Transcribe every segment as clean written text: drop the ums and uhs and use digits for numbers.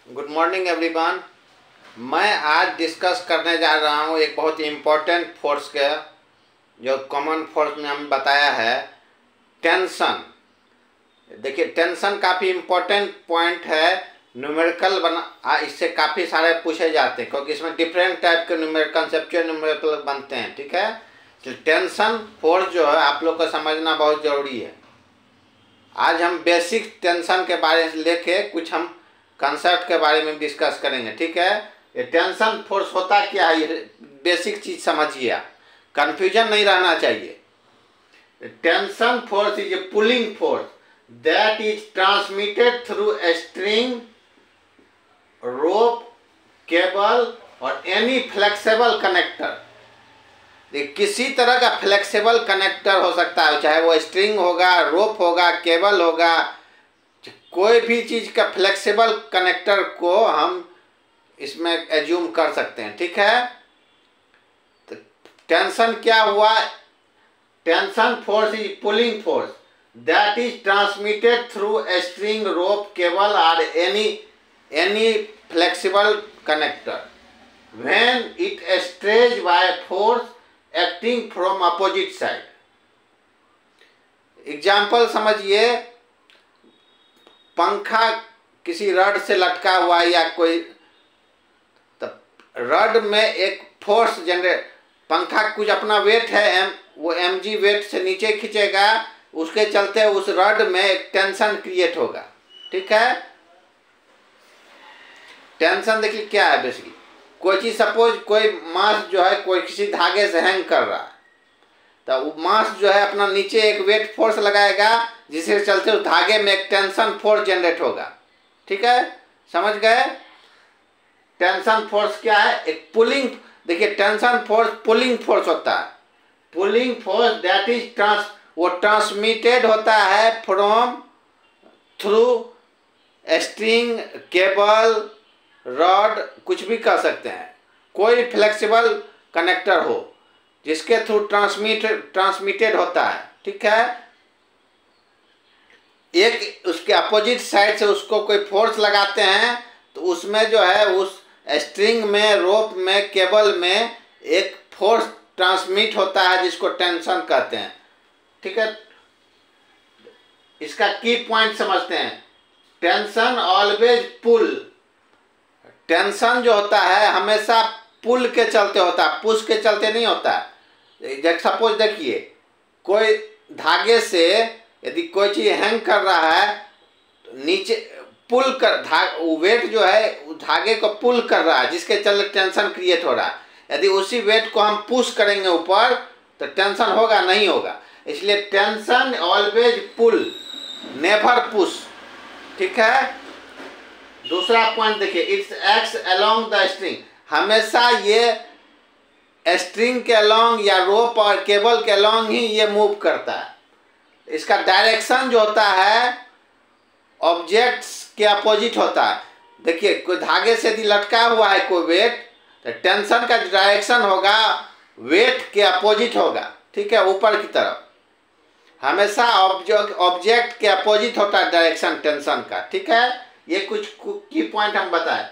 Good morning everyone. मैं आज discuss करने जा रहा हूँ एक बहुत ही इम्पोर्टेंट फोर्स का, जो कॉमन फोर्स में हम बताया है, टेंशन। देखिए, टेंशन काफ़ी इम्पोर्टेंट पॉइंट है। न्यूमेरिकल बना इससे काफ़ी सारे पूछे जाते हैं, क्योंकि इसमें डिफरेंट टाइप के न्यूमेरिकल, कंसेप्चुअल न्यूमेरिकल बनते हैं। ठीक है, तो टेंशन फोर्स जो है आप लोग को समझना बहुत ज़रूरी है। आज हम बेसिक टेंशन के बारे में लेके कुछ हम कंसेप्ट के बारे में डिस्कस करेंगे। ठीक है, ये टेंशन फोर्स होता क्या है, ये बेसिक चीज समझिए, कंफ्यूजन नहीं रहना चाहिए। Tension force is a pulling force that is transmitted through a string, rope, cable और एनी फ्लेक्सिबल कनेक्टर। किसी तरह का फ्लेक्सिबल कनेक्टर हो सकता है, चाहे वो स्ट्रिंग होगा, रोप होगा, केबल होगा, कोई भी चीज का फ्लेक्सिबल कनेक्टर को हम इसमें एज्यूम कर सकते हैं। ठीक है, तो टेंशन क्या हुआ? Tension force is pulling force that is transmitted through a string, rope, cable और any flexible connector when it stretch by force acting from opposite side. Example समझिए, पंखा किसी रड से लटका हुआ है या कोई, तो रड में एक फोर्स जनरेट, पंखा कुछ अपना वेट है वो mg वेट से नीचे खींचेगा, उसके चलते उस रड में एक टेंशन क्रिएट होगा। ठीक है, टेंशन देखिए क्या है। बेसिकली कोई चीज, सपोज कोई मास जो है कोई किसी धागे से हैंग कर रहा है, तो वो मास जो है अपना नीचे एक वेट फोर्स लगाएगा, जिसके चलते उस धागे में एक टेंशन फोर्स जनरेट होगा। ठीक है, समझ गए? टेंशन फोर्स क्या है? एक पुलिंग। देखिए, टेंशन फोर्स पुलिंग फोर्स होता है। पुलिंग फोर्स दैट इज वो ट्रांसमिटेड होता है from through string, cable, rod, कुछ भी कर सकते हैं, कोई फ्लेक्सिबल कनेक्टर हो जिसके थ्रू ट्रांसमिटेड होता है। ठीक है, एक उसके अपोजिट साइड से उसको कोई फोर्स लगाते हैं, तो उसमें जो है उस स्ट्रिंग में, रोप में, केबल में एक फोर्स ट्रांसमिट होता है जिसको टेंशन कहते हैं। ठीक है, इसका की पॉइंट समझते हैं। टेंशन ऑलवेज पुल। टेंशन जो होता है हमेशा पुल के चलते होता है, पुश के चलते नहीं होता है। सपोज देखिए, कोई धागे से यदि कोई चीज हैंग कर रहा है, तो नीचे पुल कर, वेट जो है धागे को पुल कर रहा है, जिसके चलते टेंशन क्रिएट हो रहा है। यदि उसी वेट को हम पुश करेंगे ऊपर, तो टेंशन होगा? नहीं होगा। इसलिए tension always pull, never push. ठीक है, दूसरा पॉइंट देखिए, it's acts along the string. हमेशा ये स्ट्रिंग के अलोंग या रोप और केबल के अलोंग ही ये मूव करता है। इसका डायरेक्शन जो होता है ऑब्जेक्ट्स के अपोजिट होता है। देखिए, कोई धागे से यदि लटका हुआ है कोई वेट, तो टेंशन का डायरेक्शन होगा वेट के अपोजिट होगा। ठीक है, ऊपर की तरफ हमेशा ऑब्जेक्ट के अपोजिट होता है डायरेक्शन टेंशन का। ठीक है, ये कुछ की पॉइंट हम बताए।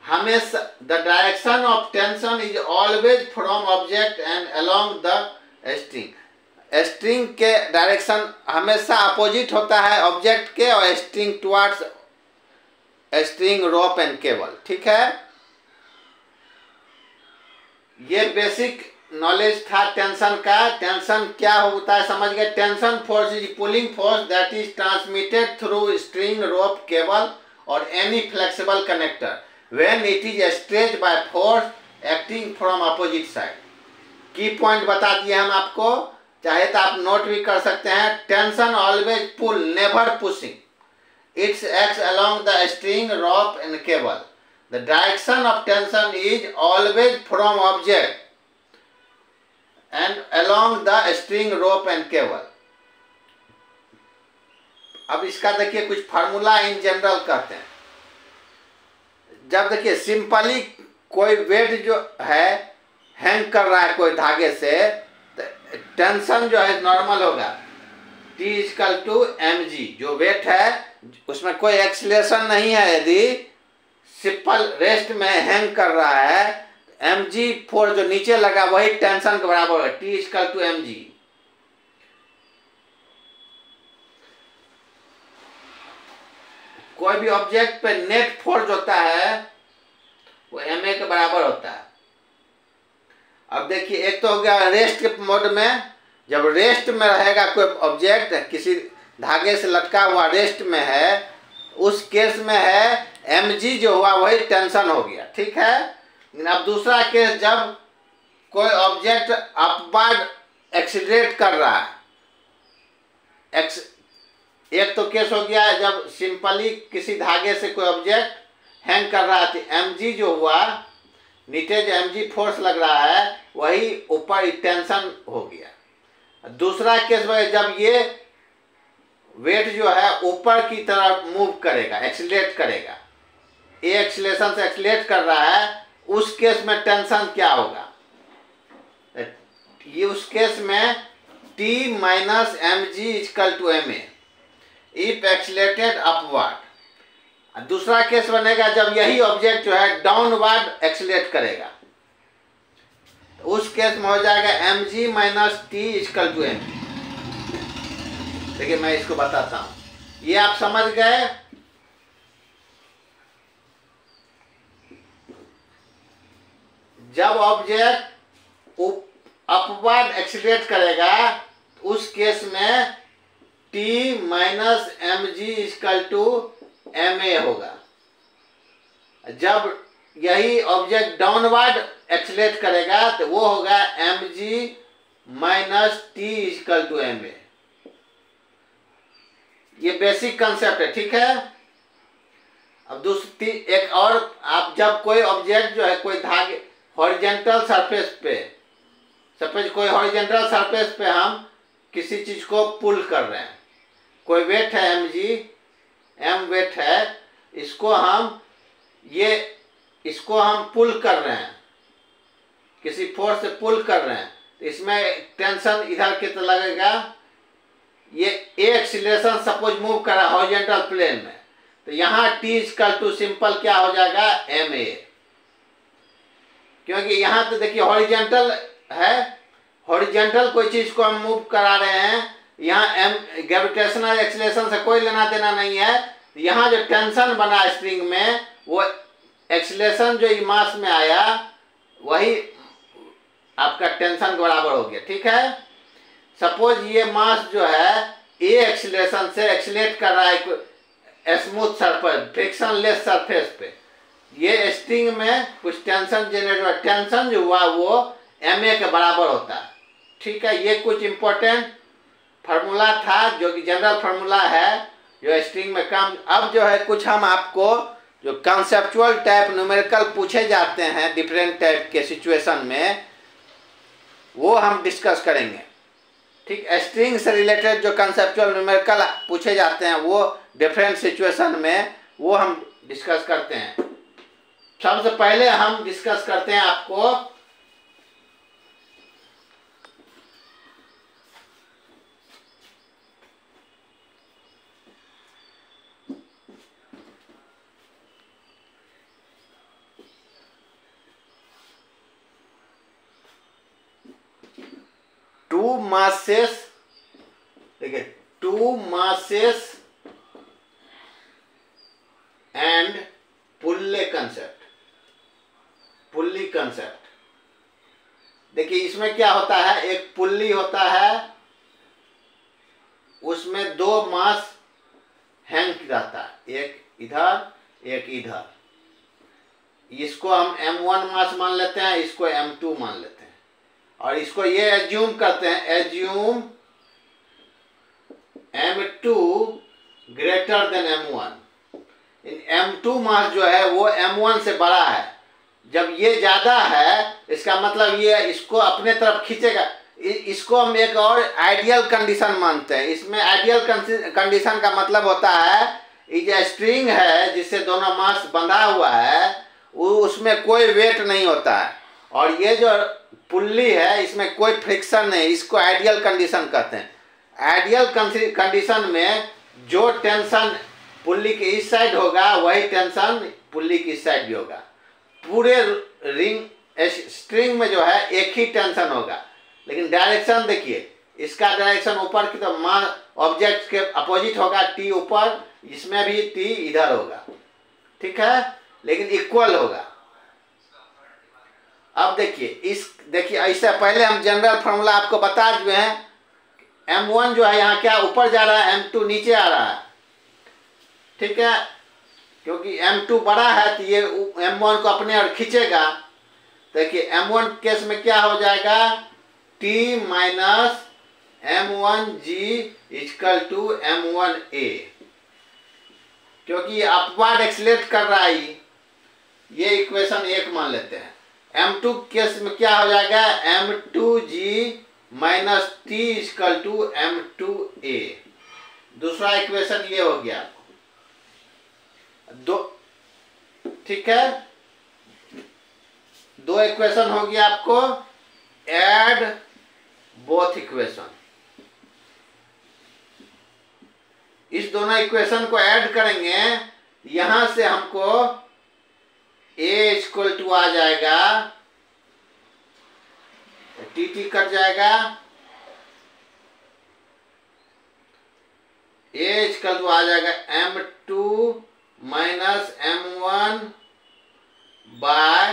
हमेशा the direction of tension is always from object and along the string. String के डायरेक्शन हमेशा अपोजिट होता है ऑब्जेक्ट के और string towards string, rope and cable. ठीक है, ये बेसिक नॉलेज था टेंशन का। टेंशन क्या होता है समझ गए? Tension force is pulling force that is transmitted through string, rope, cable और any flexible connector when it is stretched by force acting from opposite side. की पॉइंट बता दिए हम आपको, चाहे तो आप नोट भी कर सकते हैं। Tension always pull, never pushing. It's acts along the string, rope and cable. The direction of tension is always from object and along the string, rope and cable। अब इसका देखिए कुछ फार्मूला इन जनरल कहते हैं। जब देखिए simply कोई wait जो है हैंग कर रहा है कोई धागे से, तो टेंशन जो है नॉर्मल होगा। T इक्वल टू mg, जो वेट है उसमें कोई एक्सीलरेशन नहीं है, यदि सिंपल रेस्ट में हैंग कर रहा है, mg फोर्स जो नीचे लगा वही टेंशन के बराबर है, T इक्वल टू mg। कोई भी ऑब्जेक्ट पे नेट फोर्स होता है वो ma के बराबर होता है। अब देखिए, एक तो हो गया रेस्ट के मोड में, जब रेस्ट में रहेगा कोई ऑब्जेक्ट, किसी धागे से लटका हुआ रेस्ट में है, उस केस में है mg जो हुआ वही टेंशन हो गया, ठीक है। लेकिन अब दूसरा केस, जब कोई ऑब्जेक्ट अपवर्ड एक्सीलरेट कर रहा है, एक तो केस हो गया जब सिंपली किसी धागे से कोई ऑब्जेक्ट हैंग कर रहा है, mg जो हुआ, नीचे जो mg फोर्स लग रहा है वही ऊपर टेंशन हो गया। दूसरा केस में जब ये वेट जो है ऊपर की तरफ मूव करेगा, एक्सीलरेट करेगा, ये एक्सीलरेशन से एक्सीलरेट कर रहा है, उस केस में टेंशन क्या होगा, ये उस केस में T minus mg equal to ma if accelerated upward. दूसरा केस बनेगा जब यही ऑब्जेक्ट जो है डाउनवर्ड एक्सीलरेट करेगा, उस केस में हो जाएगा mg minus T equal to ma। देखिए मैं इसको बताता हूं, ये आप समझ गए। जब ऑब्जेक्ट अपवर्ड एक्सीलरेट करेगा उस केस में T minus mg equal to ma होगा। जब यही ऑब्जेक्ट डाउनवर्ड एक्सीलरेट करेगा तो वो होगा mg minus T equal to ma। ये बेसिक कंसेप्ट है, ठीक है। अब दूसरी एक और, आप जब कोई ऑब्जेक्ट जो है कोई धागे हॉरिजॉन्टल सरफेस पे, सपोज कोई हॉरिजॉन्टल सरफेस पे हम किसी चीज को पुल कर रहे हैं, कोई वेट है mg, m वेट है, इसको हम पुल कर रहे हैं, किसी फोर्स से पुल कर रहे हैं, तो इसमें टेंशन इधर की तरफ लगेगा। ये एक्सीलरेशन सपोज मूव कर रहा है हॉरिजॉन्टल प्लेन में, तो यहाँ T इक्वल टू सिंपल क्या हो जाएगा ma, क्योंकि यहाँ तो देखिए हॉरिजॉन्टल है, हॉरिजॉन्टल कोई चीज को हम मूव करा रहे हैं, यहाँ ग्रेविटेशनल एक्सीलरेशन से कोई लेना देना नहीं है। यहाँ जो टेंशन बना स्प्रिंग में, वो एक्सीलरेशन जो मास में आया वही आपका टेंशन के बराबर हो गया, ठीक है। सपोज ये मास जो है ए एक्सीलरेशन से एक्सीलरेट कर रहा है स्मूथ सरफेस, फ्रिक्शनलेस सरफेस पे, ये स्ट्रिंग में कुछ टेंशन जनरेट हुआ, टेंशन जो हुआ वो ma के बराबर होता है, ठीक है। ये कुछ इंपॉर्टेंट फार्मूला था जो कि जनरल फार्मूला है जो स्ट्रिंग में काम। अब जो है कुछ हम आपको जो कंसेप्चुअल टाइप न्यूमेरिकल पूछे जाते हैं डिफरेंट टाइप के सिचुएशन में, वो हम डिस्कस करेंगे, ठीक। स्ट्रिंग से रिलेटेड जो कंसेप्चुअल न्यूमेरिकल पूछे जाते हैं वो डिफरेंट सिचुएशन में वो हम डिस्कस करते हैं। सबसे पहले हम डिस्कस करते हैं आपको टू मासेस, देखिए two masses and pulley concept, pulley concept. देखिए इसमें क्या होता है, एक पुल्ली होता है, उसमें दो मास हैंग रहता है, एक इधर एक इधर। इसको हम m1 मास मान लेते हैं, इसको m2 मान लेते हैं, और इसको ये एज्यूम करते हैं, assume m2 greater than m1। m2 मास जो है वो m1 से बड़ा है। जब ये ज्यादा है इसका मतलब ये इसको अपने तरफ खींचेगा। इसको हम एक और आइडियल कंडीशन मानते हैं। इसमें आइडियल कंडीशन का मतलब होता है ये जो स्ट्रिंग है जिससे दोनों मास बंधा हुआ है उसमें कोई वेट नहीं होता है, और ये जो पुल्ली है इसमें कोई फ्रिक्शन नहीं, इसको आइडियल कंडीशन कहते हैं। आइडियल कंडीशन में जो टेंशन पुल्ली के इस साइड होगा वही टेंशन पुल्ली की इस साइड भी होगा। पूरे रिंग स्ट्रिंग में जो है एक ही टेंशन होगा, लेकिन डायरेक्शन देखिए, इसका डायरेक्शन ऊपर की तरफ, मान ऑब्जेक्ट के अपोजिट होगा, टी ऊपर, इसमें भी टी इधर होगा, ठीक है, लेकिन इक्वल होगा। अब देखिए ऐसे पहले हम जनरल फॉर्मूला आपको बता दिए हैं। m1 जो है यहाँ क्या ऊपर जा रहा है, m2 नीचे आ रहा है, ठीक है, क्योंकि m2 बड़ा है तो ये m1 को अपने और खींचेगा। देखिए m1 केस में क्या हो जाएगा, t minus m1g equal to m1a, क्योंकि अपवार्ड एक्सीलरेट कर रहा है, ये इक्वेशन 1 मान लेते हैं। m2 केस में क्या हो जाएगा, m2g minus t equal to m2a। दूसरा इक्वेशन ये हो गया दो, ठीक है, दो इक्वेशन हो गया आपको। ऐड बोथ इक्वेशन, इस दोनों इक्वेशन को ऐड करेंगे, यहां से हमको a इक्वल टू आ जाएगा, टी कट जाएगा, a इक्वल टू आ जाएगा m2 minus m1 by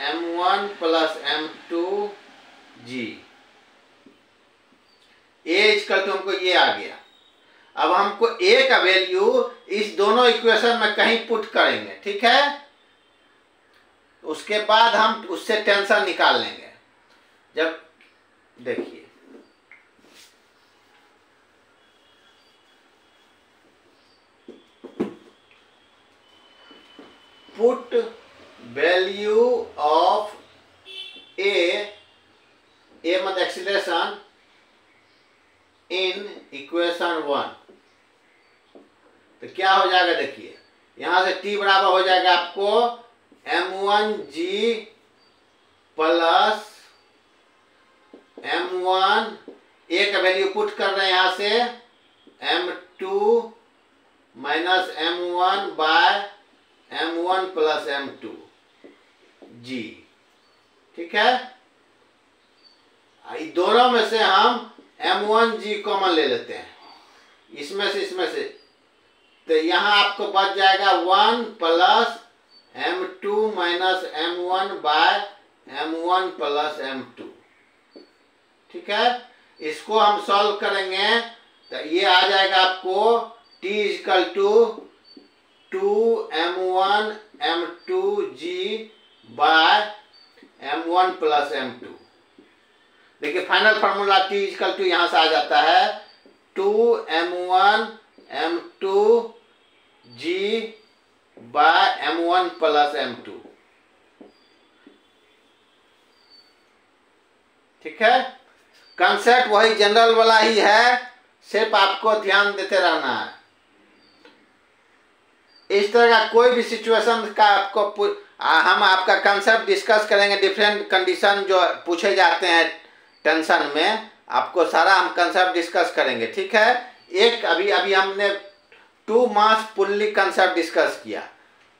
m1 plus m2g। a equal to हमको ये आ गया। अब हमको a का वैल्यू इस दोनों इक्वेशन में कहीं पुट करेंगे, ठीक है, उसके बाद हम उससे टेंशन निकाल लेंगे। जब देखिए पुट वैल्यू ऑफ a मतलब एक्सीलरेशन इन इक्वेशन 1, तो क्या हो जाएगा, देखिए यहां से t बराबर हो जाएगा आपको m1g प्लस m1, a का वैल्यू पुट कर रहे हैं यहां से m2 minus m1 by m1 plus m2g, ठीक है। दोनों में से हम m1g कॉमन ले लेते हैं, इसमें से, तो यहां आपको बच जाएगा 1 plus m2 minus m1 by m1 plus m2, ठीक है। इसको हम सॉल्व करेंगे तो ये आ जाएगा आपको t equal to 2m1 m2g by m1 plus m2। देखिए final formula t equal to यहां से आ जाता है 2m1 m2g by m1 plus m2, ठीक है। कंसेप्ट वही जनरल वाला ही है, सिर्फ आपको ध्यान देते रहना है। इस तरह का कोई भी सिचुएशन का आपको हम आपका कंसेप्ट डिस्कस करेंगे। डिफरेंट कंडीशन जो पूछे जाते हैं टेंशन में, आपको सारा हम कंसेप्ट डिस्कस करेंगे, ठीक है। एक अभी हमने 2 मास पुल्ली कंसेप्ट डिस्कस किया,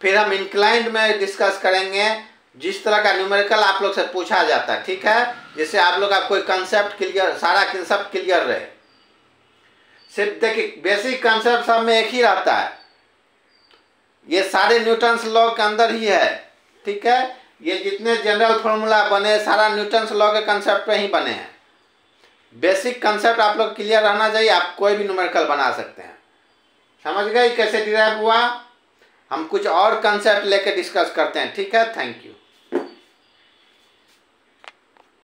फिर हम इंक्लाइंड में डिस्कस करेंगे, जिस तरह का न्यूमेरिकल आप लोग से पूछा जाता है, ठीक है, जिससे आप लोग का कोई कंसेप्ट क्लियर, सारा कंसेप्ट क्लियर रहे। सिर्फ देखिए बेसिक कंसेप्ट सब में एक ही रहता है, ये सारे न्यूटन्स लॉ के अंदर ही है, ठीक है। ये जितने जनरल फॉर्मूला बने सारा न्यूटन्स लॉ के कंसेप्ट पे ही बने हैं। बेसिक कंसेप्ट आप लोग क्लियर रहना चाहिए, आप कोई भी न्यूमेरिकल बना सकते हैं। समझ गए कैसे डिराइव हुआ? हम कुछ और कंसेप्ट लेके डिस्कस करते हैं, ठीक है। Thank you.